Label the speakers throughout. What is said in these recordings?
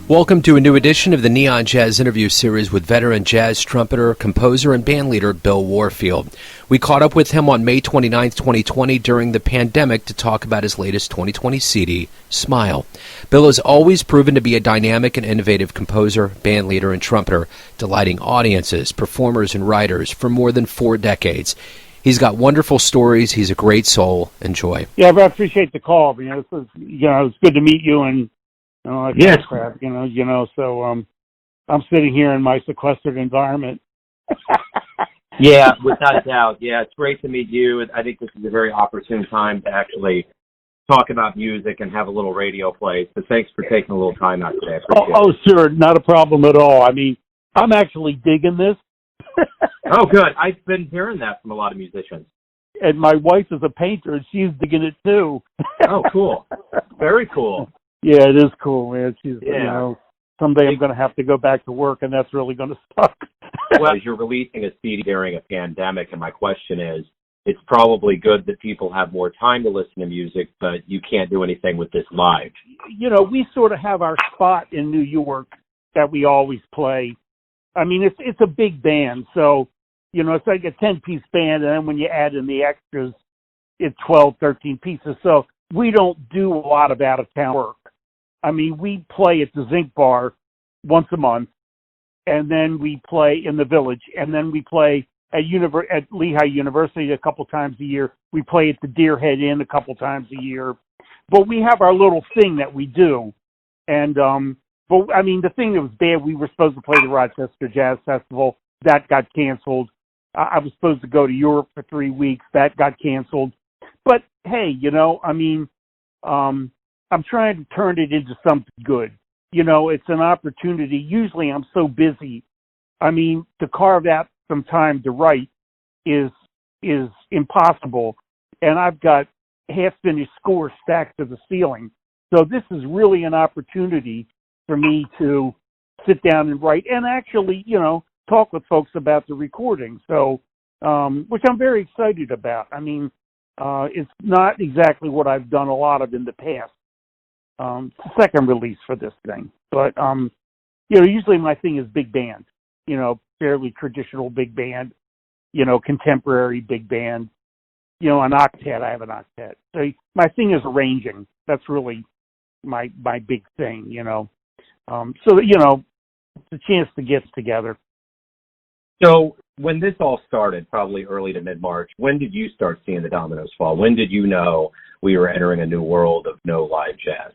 Speaker 1: Welcome to a new edition of the Neon Jazz interview series with veteran jazz trumpeter, composer, and bandleader Bill Warfield. We caught up with him on May 29, 2020 during the pandemic to talk about his latest 2020 CD, Smile. Bill has always proven to be a dynamic and innovative composer, bandleader, and trumpeter, delighting audiences, performers, and writers for more than 4 decades. He's got wonderful stories. He's a great soul. Enjoy.
Speaker 2: Yeah, I appreciate the call. It's good to meet you and
Speaker 3: Yes.
Speaker 2: crap, so I'm sitting here in my sequestered environment.
Speaker 3: Yeah, without a doubt. Yeah, it's great to meet you. I think this is a very opportune time to actually talk about music and have a little radio play. So thanks for taking a little time out today.
Speaker 2: Oh, sure. Not a problem at all. I mean, I'm actually digging this.
Speaker 3: Oh, good. I've been hearing that from a lot of musicians.
Speaker 2: And my wife is a painter, and she's digging it, too.
Speaker 3: Oh, cool. Very cool.
Speaker 2: Yeah, it is cool, man.
Speaker 3: Yeah.
Speaker 2: Someday I'm going to have to go back to work, and that's really going to suck.
Speaker 3: Well, you're releasing a CD during a pandemic, and my question is, it's probably good that people have more time to listen to music, but you can't do anything with this live.
Speaker 2: We sort of have our spot in New York that we always play. I mean, it's a big band, so, it's like a 10-piece band, and then when you add in the extras, it's 12, 13 pieces. So we don't do a lot of out-of-town work. I mean, we play at the Zinc Bar once a month, and then we play in the Village, and then we play at Lehigh University a couple times a year. We play at the Deerhead Inn a couple times a year. But we have our little thing that we do. And, the thing that was bad, we were supposed to play the Rochester Jazz Festival. That got canceled. I was supposed to go to Europe for 3 weeks. That got canceled. But, hey, I'm trying to turn it into something good. It's an opportunity. Usually I'm so busy. I mean, to carve out some time to write is impossible. And I've got half-finished scores stacked to the ceiling. So this is really an opportunity for me to sit down and write and actually, talk with folks about the recording. So, which I'm very excited about. I mean, it's not exactly what I've done a lot of in the past. Second release for this thing. But, usually my thing is big band, fairly traditional big band, contemporary big band, an octet. I have an octet. So my thing is arranging. That's really my big thing, it's a chance to get together.
Speaker 3: So when this all started, probably early to mid-March, when did you start seeing the dominoes fall? When did you know we were entering a new world of no live jazz?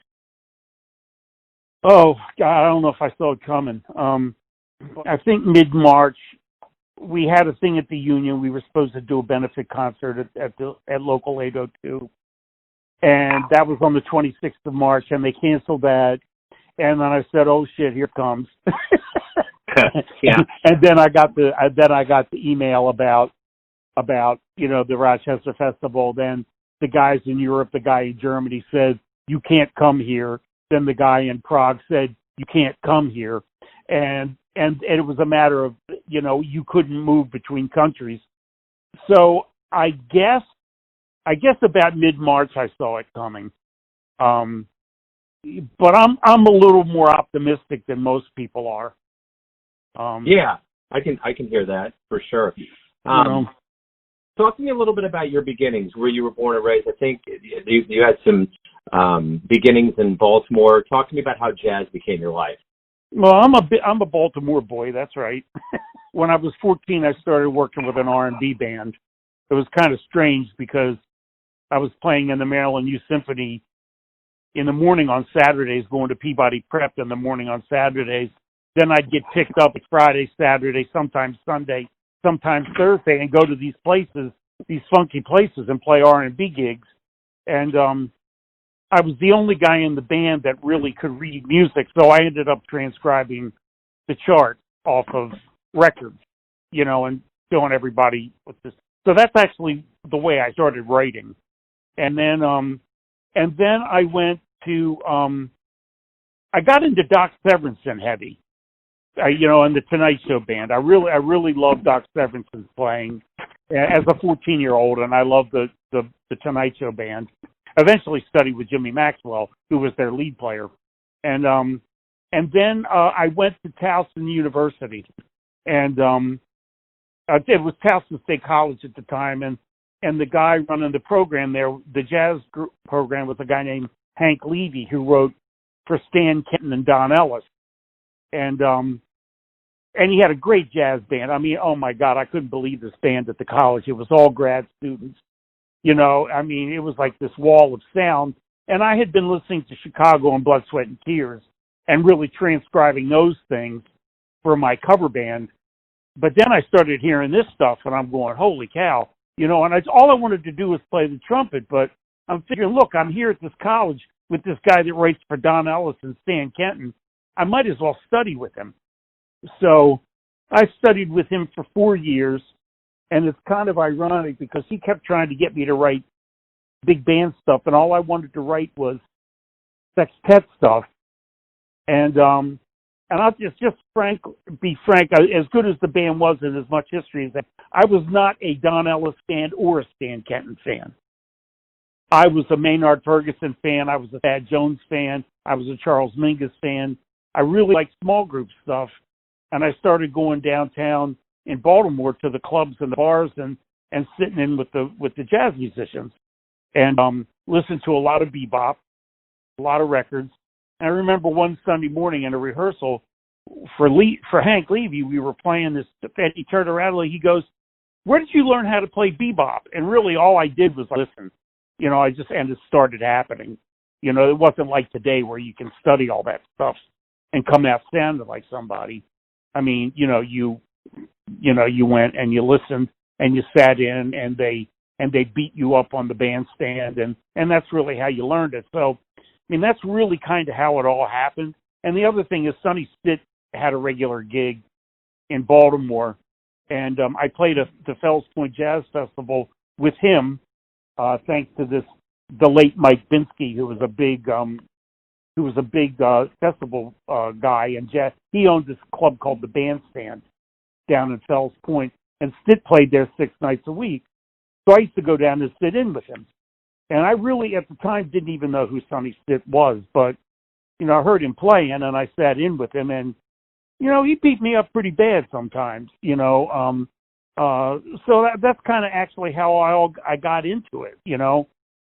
Speaker 2: Oh, God, I don't know if I saw it coming. I think mid-March, we had a thing at the Union. We were supposed to do a benefit concert at Local 802. And that was on the 26th of March, and they canceled that. And then I said, oh, shit, here it comes.
Speaker 3: Yeah.
Speaker 2: And then I got the email about the Rochester Festival. Then the guys in Europe, the guy in Germany said, you can't come here. Then the guy in Prague said, you can't come here. And it was a matter of, you couldn't move between countries. So I guess about mid-March I saw it coming. But I'm a little more optimistic than most people are.
Speaker 3: Yeah, I can hear that for sure. Talk to me a little bit about your beginnings, where you were born and raised. I think you had some beginnings in Baltimore. Talk to me about how jazz became your life.
Speaker 2: Well, I'm a Baltimore boy. That's right. When I was 14, I started working with an R&B band. It was kind of strange because I was playing in the Maryland Youth Symphony in the morning on Saturdays, going to Peabody Prep in the morning on Saturdays. Then I'd get picked up Friday, Saturday, sometimes Sunday, sometimes Thursday, and go to these places, these funky places, and play R&B gigs. And I was the only guy in the band that really could read music, so I ended up transcribing the chart off of records, and showing everybody what this. So that's actually the way I started writing. And then I went to I got into Doc Severinsen heavy. In the Tonight Show band. I really loved Doc Severinsen's playing as a 14-year-old, and I loved the Tonight Show band. Eventually studied with Jimmy Maxwell, who was their lead player. And And then I went to Towson University, and it was Towson State College at the time, and the guy running the program there, the jazz group program, was a guy named Hank Levy, who wrote for Stan Kenton and Don Ellis, and he had a great jazz band. I mean, oh my God, I couldn't believe this band at the college. It was all grad students, you know. I mean, it was like this wall of sound, and I had been listening to Chicago and Blood, Sweat, and Tears, and really transcribing those things for my cover band. But then I started hearing this stuff, and I'm going, holy cow, you know, and all I wanted to do was play the trumpet, but I'm figuring, look, I'm here at this college with this guy that writes for Don Ellis and Stan Kenton. I might as well study with him. So I studied with him for 4 years, and it's kind of ironic because he kept trying to get me to write big band stuff, and all I wanted to write was sextet stuff. And I'll just be frank, as good as the band was and as much history as that, I was not a Don Ellis fan or a Stan Kenton fan. I was a Maynard Ferguson fan. I was a Thad Jones fan. I was a Charles Mingus fan. I really liked small group stuff. And I started going downtown in Baltimore to the clubs and the bars and sitting in with the jazz musicians and listened to a lot of bebop, a lot of records. And I remember one Sunday morning in a rehearsal for Hank Levy, we were playing this, and he turned around and he goes, "Where did you learn how to play bebop?" And really all I did was listen. You know, and it started happening. You know, it wasn't like today where you can study all that stuff and come out sounding like somebody. I mean, you went and you listened and you sat in and they beat you up on the bandstand and that's really how you learned it. So, I mean, that's really kind of how it all happened. And the other thing is Sonny Stitt had a regular gig in Baltimore, and I played the Fells Point Jazz Festival with him, thanks to the late Mike Binsky, who was a big festival guy, and jazz. He owned this club called the Bandstand down in Fells Point, and Stitt played there 6 nights a week. So I used to go down and sit in with him. And I really, at the time, didn't even know who Sonny Stitt was, but, you know, I heard him playing, and I sat in with him, and, you know, he beat me up pretty bad sometimes, you know. So that's kind of actually how I got into it, you know.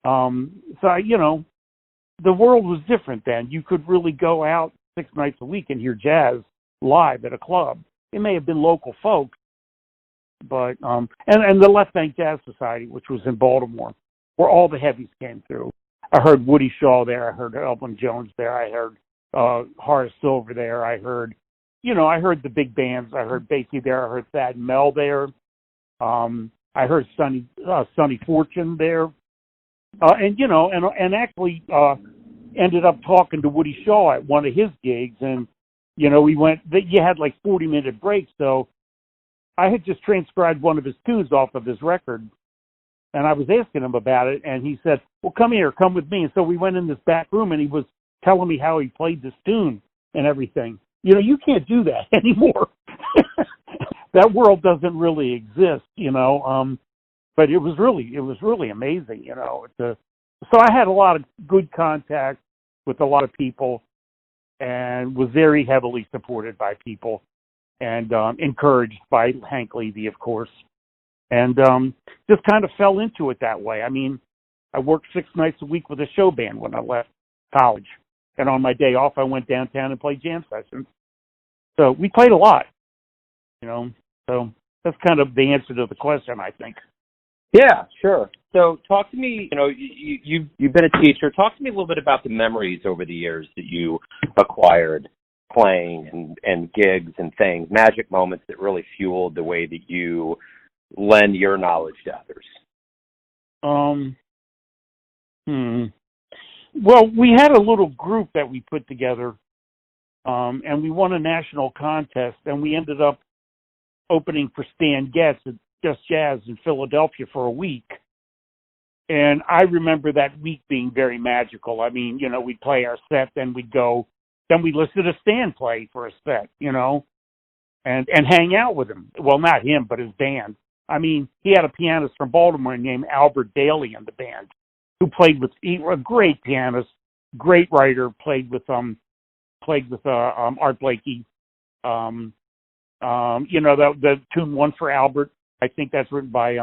Speaker 2: You know, the world was different then. You could really go out 6 nights a week and hear jazz live at a club. It may have been local folk, but and the Left Bank Jazz Society, which was in Baltimore, where all the heavies came through. I heard Woody Shaw there. I heard Elvin Jones there. I heard Horace Silver there. I heard the big bands. I heard Basie there. I heard Thad and Mel there. I heard Sonny Fortune there. And actually ended up talking to Woody Shaw at one of his gigs, and you know, you had like 40-minute breaks, so I had just transcribed one of his tunes off of his record, and I was asking him about it, and he said, "Well, come with me." And so we went in this back room, and he was telling me how he played this tune and everything. You know, you can't do that anymore. That world doesn't really exist, you know. But it was really amazing, you know. So I had a lot of good contact with a lot of people, and was very heavily supported by people, and encouraged by Hank Levy, of course, and just kind of fell into it that way. I mean, I worked 6 nights a week with a show band when I left college, and on my day off, I went downtown and played jam sessions. So we played a lot, you know. So that's kind of the answer to the question, I think.
Speaker 3: Yeah, sure. So talk to me, you know, you've been a teacher. Talk to me a little bit about the memories over the years that you acquired playing and gigs and things, magic moments that really fueled the way that you lend your knowledge to others.
Speaker 2: Well, we had a little group that we put together, and we won a national contest, and we ended up opening for Stan Getz at Just Jazz in Philadelphia for a week. And I remember that week being very magical. I mean, you know, we'd play our set, then we'd listen to Stan play for a set, you know, and hang out with him. Well, not him, but his band. I mean, he had a pianist from Baltimore named Albert Daly in the band, who played with, a great pianist, great writer, played with played with Art Blakey. The tune "One for Albert." I think that's written by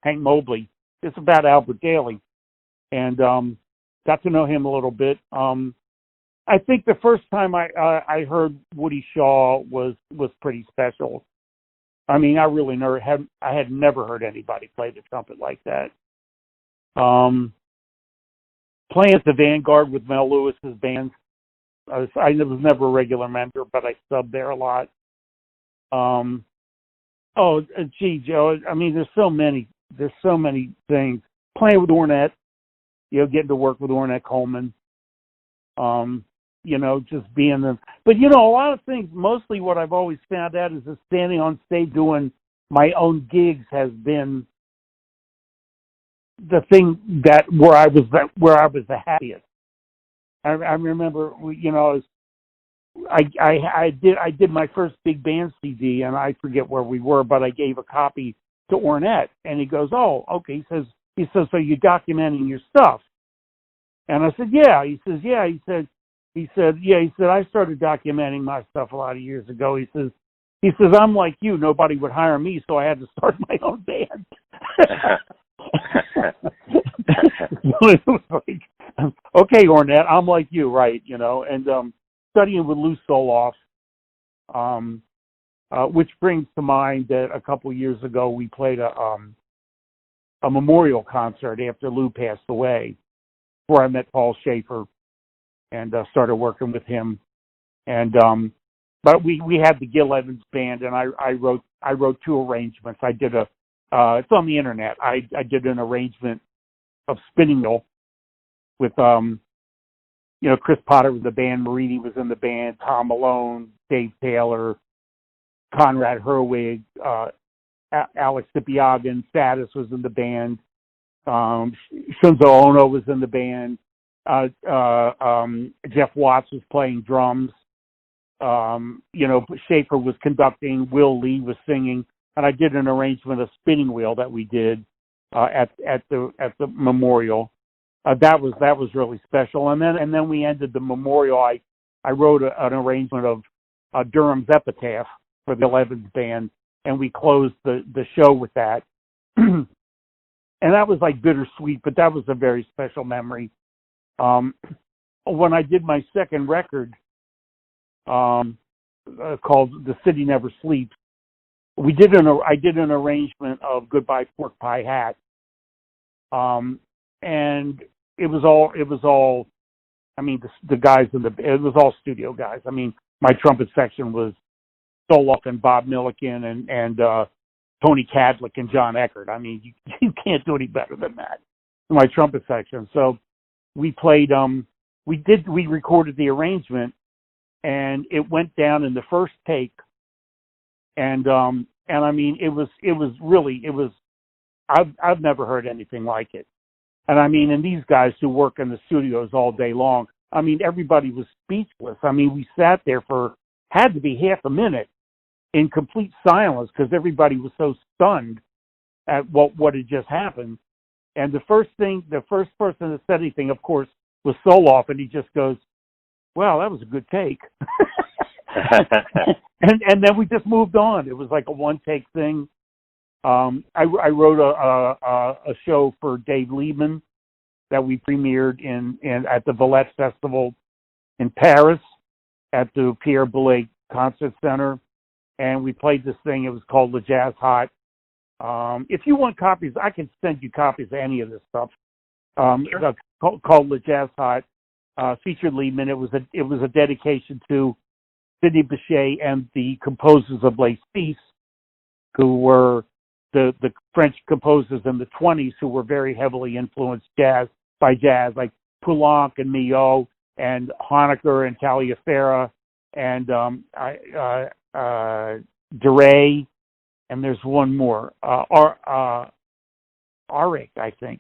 Speaker 2: Hank Mobley. It's about Albert Daly, and got to know him a little bit. I think the first time I heard Woody Shaw was pretty special. I mean, I really had never heard anybody play the trumpet like that. Playing at the Vanguard with Mel Lewis's band. I was never a regular member, but I subbed there a lot. Joe. I mean, there's so many things. Playing with Ornette, getting to work with Ornette Coleman. Just being them. But a lot of things. Mostly, what I've always found out is that standing on stage doing my own gigs has been the thing where I was the happiest. I remember, I did my first big band CD, and I forget where we were, but I gave a copy to Ornette, and he goes, "Oh, okay." He says, "So you're documenting your stuff?" And I said, "Yeah." He says, "Yeah." He said, "I started documenting my stuff a lot of years ago." He says, "I'm like you. Nobody would hire me, so I had to start my own band." It was like, okay, Ornette, I'm like you, right? And studying with Lou Soloff, which brings to mind that a couple of years ago we played a memorial concert after Lou passed away, where I met Paul Schaefer and started working with him. And but we had the Gil Evans band, and I wrote two arrangements. I did it's on the internet. I did an arrangement of Spinning Wheel with Chris Potter was the band, Marini was in the band, Tom Malone, Dave Taylor, Conrad Herwig, Alex Sipiagin, Status was in the band, Shunzo Ono was in the band, Jeff Watts was playing drums, Schaefer was conducting, Will Lee was singing, and I did an arrangement of Spinning Wheel that we did at the memorial. That was really special, and then we ended the memorial. I wrote an arrangement of Durham's Epitaph for the Evans band, and we closed the show with that. And that was like bittersweet, but that was a very special memory. When I did my second record, called "The City Never Sleeps," I did an arrangement of "Goodbye Pork Pie Hat," and it was all. I mean, the guys it was all studio guys. I mean, my trumpet section was Soloff and Bob Milliken and Tony Cadlick and John Eckert. I mean, you can't do any better than that. My trumpet section. So we played. We recorded the arrangement, and it went down in the first take. And I mean, it was. I've never heard anything like it. And I mean, and these guys who work in the studios all day long, I mean, everybody was speechless. I mean, we sat there had to be half a minute in complete silence because everybody was so stunned at what had just happened. And the first person that said anything, of course, was Soloff, and he just goes, "Well, that was a good take." and then we just moved on. It was like a one-take thing. I wrote a show for Dave Liebman that we premiered at the Villette Festival in Paris at the Pierre Boulez Concert Center, and we played this thing. It was called Le Jazz Hot. If you want copies, I can send you copies of any of this stuff.
Speaker 3: Sure.
Speaker 2: Called Le Jazz Hot, featured Liebman. It was a dedication to Sidney Bechet and the composers of Les Fils, who were the French composers in the 20s who were very heavily influenced by jazz, like Poulenc and Milhaud and Honecker and Taliaferro and Duray, and there's one more, Arik, I think.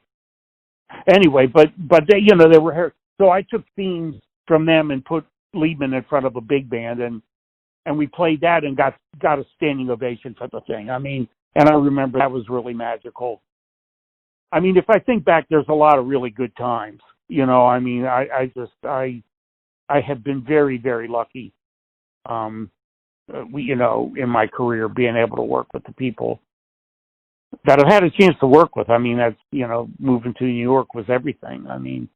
Speaker 2: Anyway, but they, they were, so I took themes from them and put Liebman in front of a big band, and we played that and got a standing ovation for the thing. I mean, and I remember that was really magical. I mean, if I think back, there's a lot of really good times. I mean, I I have been very, very lucky, in my career, being able to work with the people that I've had a chance to work with. I mean, that's, moving to New York was everything. I mean,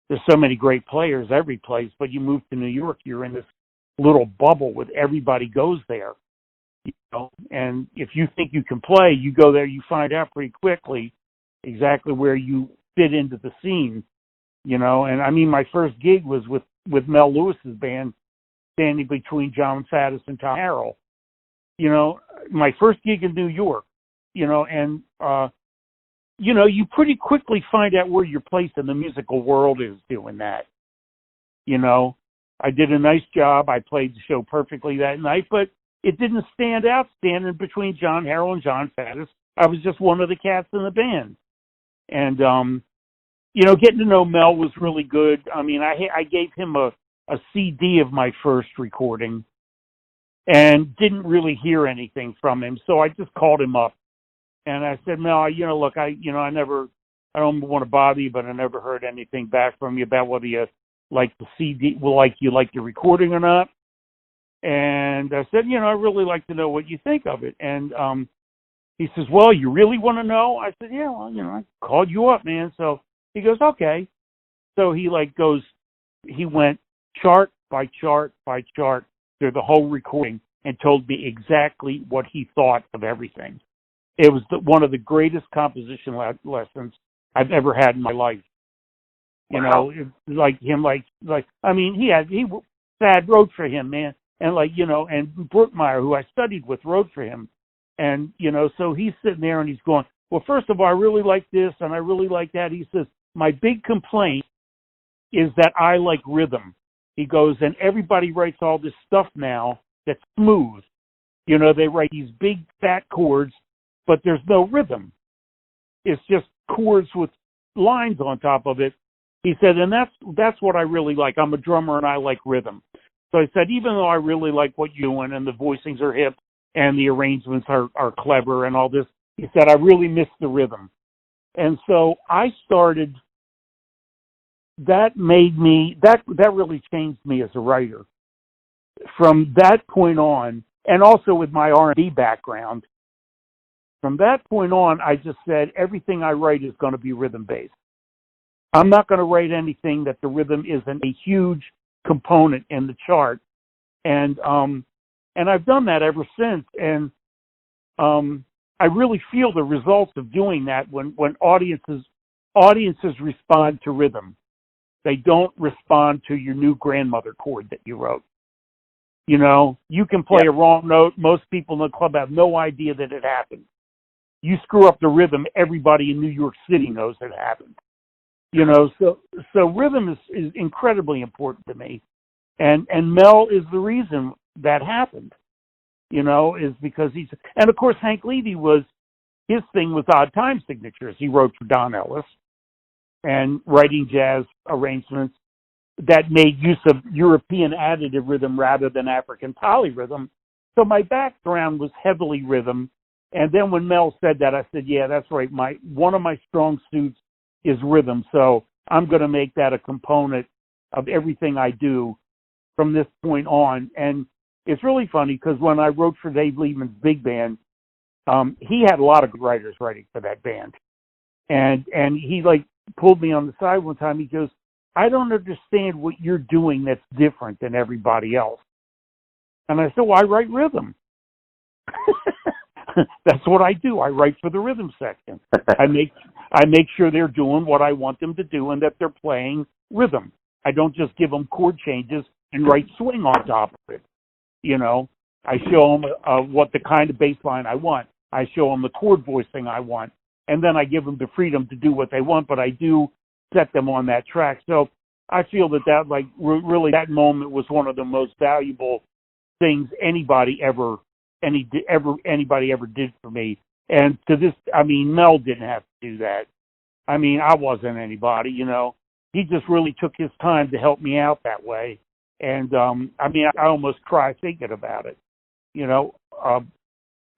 Speaker 2: there's so many great players every place, but you move to New York, you're in this little bubble with everybody goes there. And if you think you can play, you go there, you find out pretty quickly exactly where you fit into the scene, And I mean, my first gig was with Mel Lewis's band, standing between John Faddis and Tom Harrell. My first gig in New York, and you pretty quickly find out where your place in the musical world is doing that. I did a nice job. I played the show perfectly that night, but it didn't stand out standing between John Harrell and John Faddis. I was just one of the cats in the band. And, getting to know Mel was really good. I mean, I gave him a CD of my first recording and didn't really hear anything from him. So I just called him up and I said, Mel, look, I don't want to bother you, but I never heard anything back from you about whether you like the CD, you like your recording or not. And I said, I really like to know what you think of it. And he says, well, you really want to know? I said, yeah, well, I called you up, man. So he goes, okay. So he went chart by chart by chart through the whole recording and told me exactly what he thought of everything. It was one of the greatest composition lessons I've ever had in my life.
Speaker 3: Wow.
Speaker 2: Thad wrote for him, man. And and Brookmeyer, who I studied with, wrote for him. And, so he's sitting there and he's going, well, first of all, I really like this and I really like that. He says, my big complaint is that I like rhythm. He goes, and everybody writes all this stuff now that's smooth. They write these big fat chords, but there's no rhythm. It's just chords with lines on top of it. He said, and that's what I really like. I'm a drummer and I like rhythm. So I said, even though I really like what you're doing and the voicings are hip and the arrangements are clever and all this, he said, I really miss the rhythm. And so I started, that really changed me as a writer. From that point on, and also with my R&B background, from that point on, I just said, everything I write is going to be rhythm-based. I'm not going to write anything that the rhythm isn't a huge component in the chart. And I've done that ever since. And I really feel the results of doing that when audiences respond to rhythm. They don't respond to your new grandmother chord that you wrote. You can play a wrong note. Most people in the club have no idea that it happened. You screw up the rhythm, everybody in New York City knows it happened. So rhythm is incredibly important to me. And Mel is the reason that happened, is because and of course Hank Levy his thing was odd time signatures. He wrote for Don Ellis and writing jazz arrangements that made use of European additive rhythm rather than African polyrhythm. So my background was heavily rhythm. And then when Mel said that, I said, yeah, that's right. One of my strong suits is rhythm. So I'm going to make that a component of everything I do from this point on. And it's really funny because when I wrote for Dave Liebman's big band, he had a lot of writers writing for that band. And he pulled me on the side one time. He goes, I don't understand what you're doing that's different than everybody else. And I said, well, I write rhythm. That's what I do. I write for the rhythm section. I make sure they're doing what I want them to do and that they're playing rhythm. I don't just give them chord changes and write swing on top of it. I show them what the kind of bass line I want. I show them the chord voicing I want. And then I give them the freedom to do what they want, but I do set them on that track. So I feel that really that moment was one of the most valuable things anybody ever did for me. And to this, Mel didn't have to do that. I wasn't anybody, He just really took his time to help me out that way. And, I almost cry thinking about it,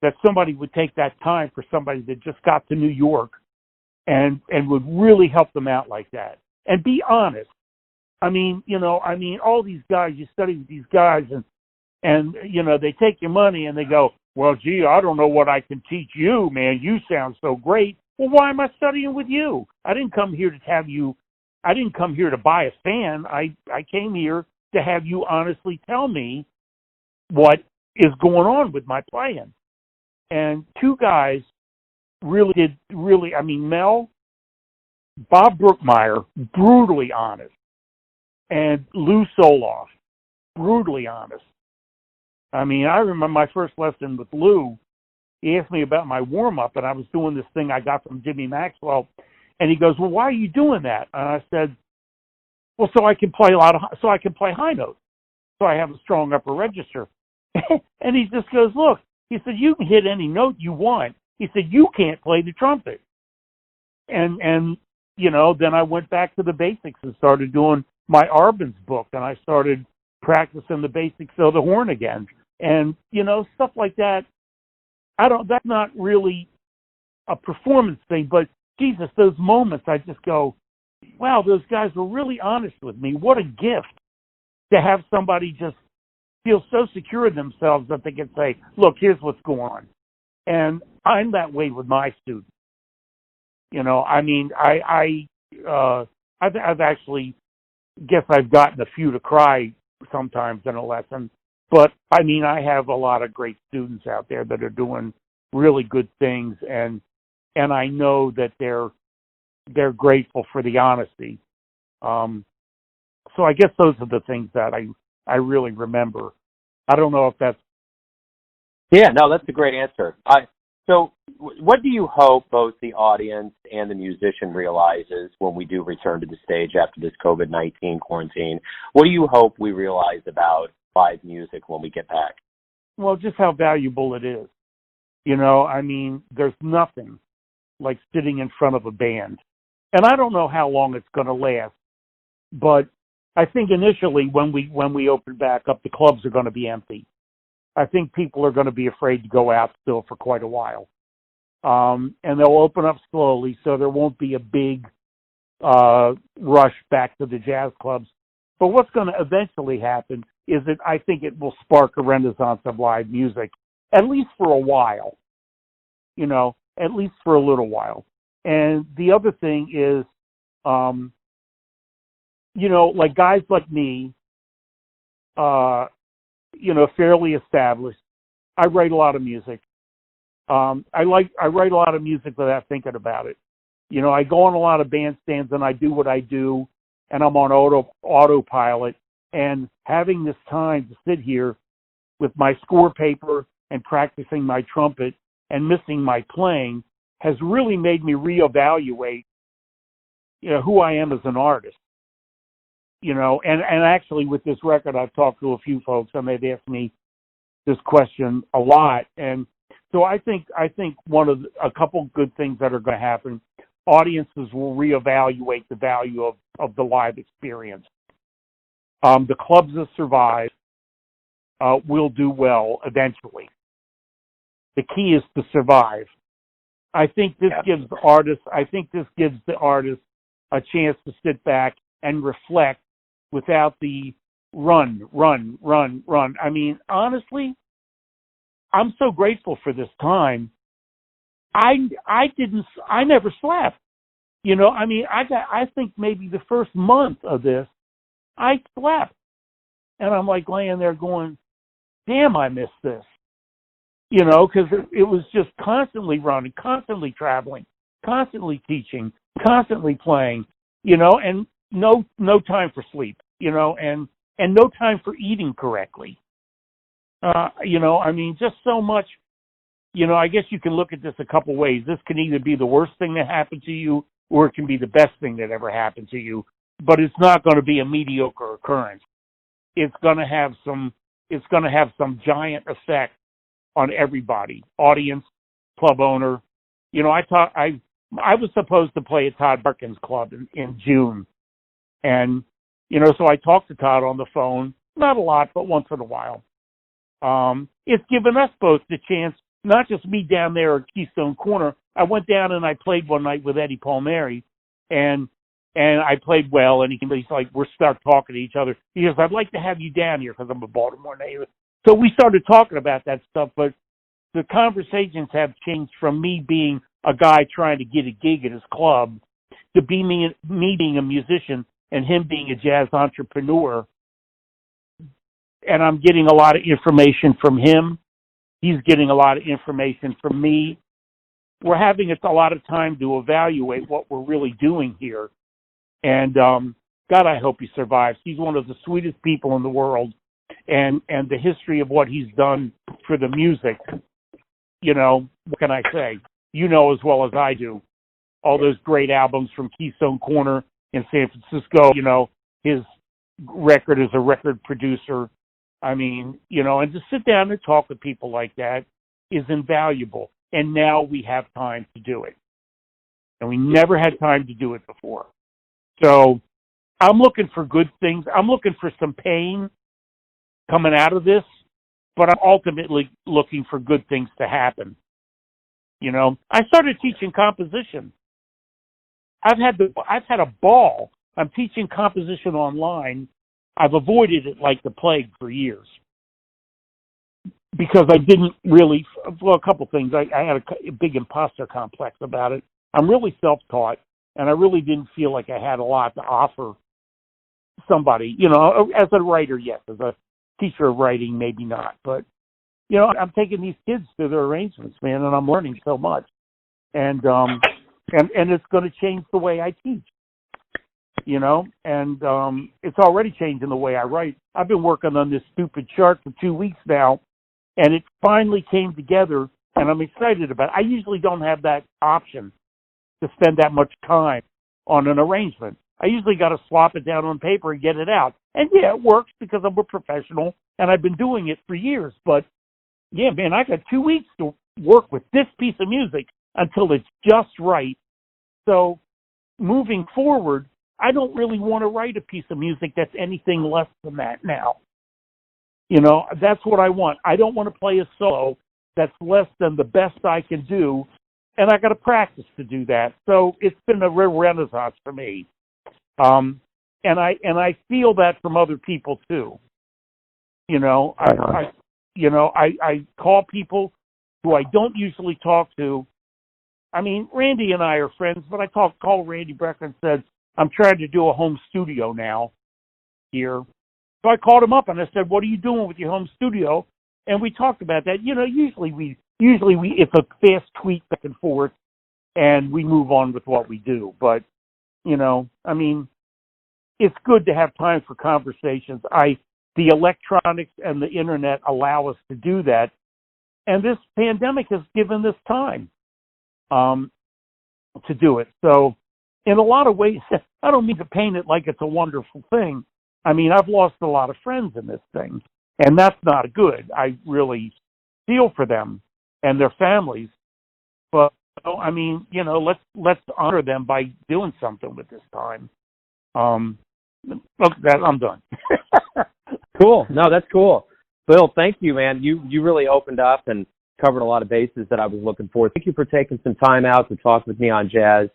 Speaker 2: that somebody would take that time for somebody that just got to New York and would really help them out like that. And be honest. I mean, all these guys, you study with these guys, and they take your money and they go, well, gee, I don't know what I can teach you, man. You sound so great. Well, why am I studying with you? I didn't come here to buy a fan. I came here to have you honestly tell me what is going on with my playing. And two guys Mel, Bob Brookmeyer, brutally honest, and Lou Soloff, brutally honest. I mean, I remember my first lesson with Lou. He asked me about my warm-up, and I was doing this thing I got from Jimmy Maxwell, and he goes, well, why are you doing that? And I said, well, so I can play high notes, so I have a strong upper register. And he just goes, look, he said, you can hit any note you want. He said, you can't play the trumpet. And then I went back to the basics and started doing my Arbin's book, and I started practicing the basics of the horn again. And, stuff like that. That's not really a performance thing, but Jesus, those moments I just go, wow, those guys were really honest with me. What a gift to have somebody just feel so secure in themselves that they can say, look, here's what's going on. And I'm that way with my students. I've actually guess I've gotten a few to cry sometimes in a lesson, but I have a lot of great students out there that are doing really good things, and I know that they're grateful for the honesty. So I guess those are the things that I really remember. I don't know if that's...
Speaker 3: Yeah, no, that's a great answer. So what do you hope both the audience and the musician realizes when we do return to the stage after this COVID-19 quarantine? What do you hope we realize about live music when we get back?
Speaker 2: Well, just how valuable it is. There's nothing like sitting in front of a band. And I don't know how long it's going to last, but I think initially when we open back up, the clubs are going to be empty. I think people are going to be afraid to go out still for quite a while. And they'll open up slowly, so there won't be a big rush back to the jazz clubs. But what's going to eventually happen is that I think it will spark a renaissance of live music, at least for a while, at least for a little while. And the other thing is, like guys like me, fairly established. I write a lot of music. I write a lot of music without thinking about it. I go on a lot of bandstands and I do what I do, and I'm on autopilot. And having this time to sit here with my score paper and practicing my trumpet and missing my playing has really made me reevaluate, who I am as an artist. And actually with this record, I've talked to a few folks and they've asked me this question a lot. And so I think a couple good things that are going to happen, audiences will reevaluate the value of the live experience. The clubs that survive will do well eventually. The key is to survive. I think this gives the artists a chance to sit back and reflect without the run. Honestly, I'm so grateful for this time. I never slept. I think maybe the first month of this, I slept. And I'm like laying there going, damn, I missed this. Because it was just constantly running, constantly traveling, constantly teaching, constantly playing, and no time for sleep, and no time for eating correctly. Just so much, I guess you can look at this a couple ways. This can either be the worst thing that happened to you, or it can be the best thing that ever happened to you, but it's not going to be a mediocre occurrence. It's going to have some giant effect on everybody, audience, club owner. I was supposed to play at Todd Perkins' club in June. And, so I talked to Todd on the phone, not a lot, but once in a while. It's given us both the chance, not just me down there at Keystone Corner. I went down and I played one night with Eddie Palmieri, and And I played well, and he's like, we're start talking to each other. He goes, I'd like to have you down here because I'm a Baltimore native. So we started talking about that stuff, but the conversations have changed from me being a guy trying to get a gig at his club to me being a musician and him being a jazz entrepreneur. And I'm getting a lot of information from him. He's getting a lot of information from me. We're having a lot of time to evaluate what we're really doing here. And God, I hope he survives. He's one of the sweetest people in the world. And the history of what he's done for the music, you know, what can I say? You know as well as I do. All those great albums from Keystone Corner in San Francisco, you know, his record as a record producer. I mean, you know, and to sit down and talk with people like that is invaluable. And now we have time to do it. And we never had time to do it before. So I'm looking for good things. I'm looking for some pain coming out of this, but I'm ultimately looking for good things to happen. You know, I started teaching composition. I've had a ball. I'm teaching composition online. I've avoided it like the plague for years because I didn't really, well, a couple things. I had a big imposter complex about it. I'm really self-taught, and I really didn't feel like I had a lot to offer somebody. You know, as a writer, yes. As a teacher of writing, maybe not. But, you know, I'm taking these kids to their arrangements, man, and I'm learning so much. And it's going to change the way I teach, you know, and it's already changing the way I write. I've been working on this stupid chart for 2 weeks now, and it finally came together, and I'm excited about it. I usually don't have that option to spend that much time on an arrangement. I usually got to slop it down on paper and get it out. And, yeah, it works because I'm a professional, and I've been doing it for years. But, yeah, man, I got 2 weeks to work with this piece of music until it's just right. So moving forward, I don't really want to write a piece of music that's anything less than that now. You know, that's what I want. I don't want to play a solo that's less than the best I can do, and I got to practice to do that. So it's been a real renaissance for me. And I feel that from other people too. You know, I call people who I don't usually talk to. I mean, Randy and I are friends, but I call Randy Brecker and said, I'm trying to do a home studio now here. So I called him up and I said, what are you doing with your home studio? And we talked about that. You know, usually we it's a fast tweet back and forth and we move on with what we do. But, you know, I mean, it's good to have time for conversations. The electronics and the internet allow us to do that. And this pandemic has given us time to do it. So in a lot of ways, I don't mean to paint it like it's a wonderful thing. I mean, I've lost a lot of friends in this thing, and that's not good. I really feel for them and their families. But, I mean, you know, let's honor them by doing something with this time. Look, I'm done.
Speaker 3: Cool. No, that's cool. Bill, thank you, man. You really opened up and covered a lot of bases that I was looking for. Thank you for taking some time out to talk with me on jazz.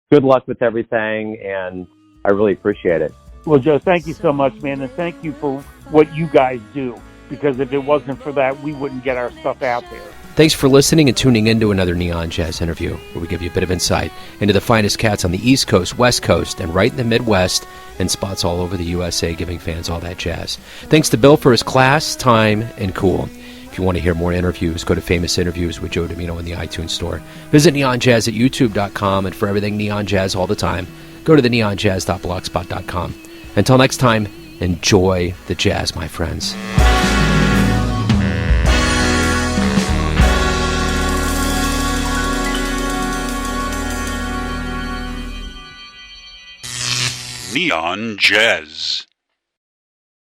Speaker 3: Good luck with everything, and I really appreciate it.
Speaker 2: Well, Joe, thank you so much, man, and thank you for what you guys do, because if it wasn't for that, we wouldn't get our stuff out there.
Speaker 1: Thanks for listening and tuning in to another Neon Jazz interview, where we give you a bit of insight into the finest cats on the East Coast, West Coast, and right in the Midwest, and spots all over the USA, giving fans all that jazz. Thanks to Bill for his class, time, and cool. If you want to hear more interviews, go to Famous Interviews with Joe Domino in the iTunes store. Visit neonjazz at youtube.com, and for everything Neon Jazz all the time, go to the neonjazz.blogspot.com. Until next time, enjoy the jazz, my friends.
Speaker 4: Neon Jazz.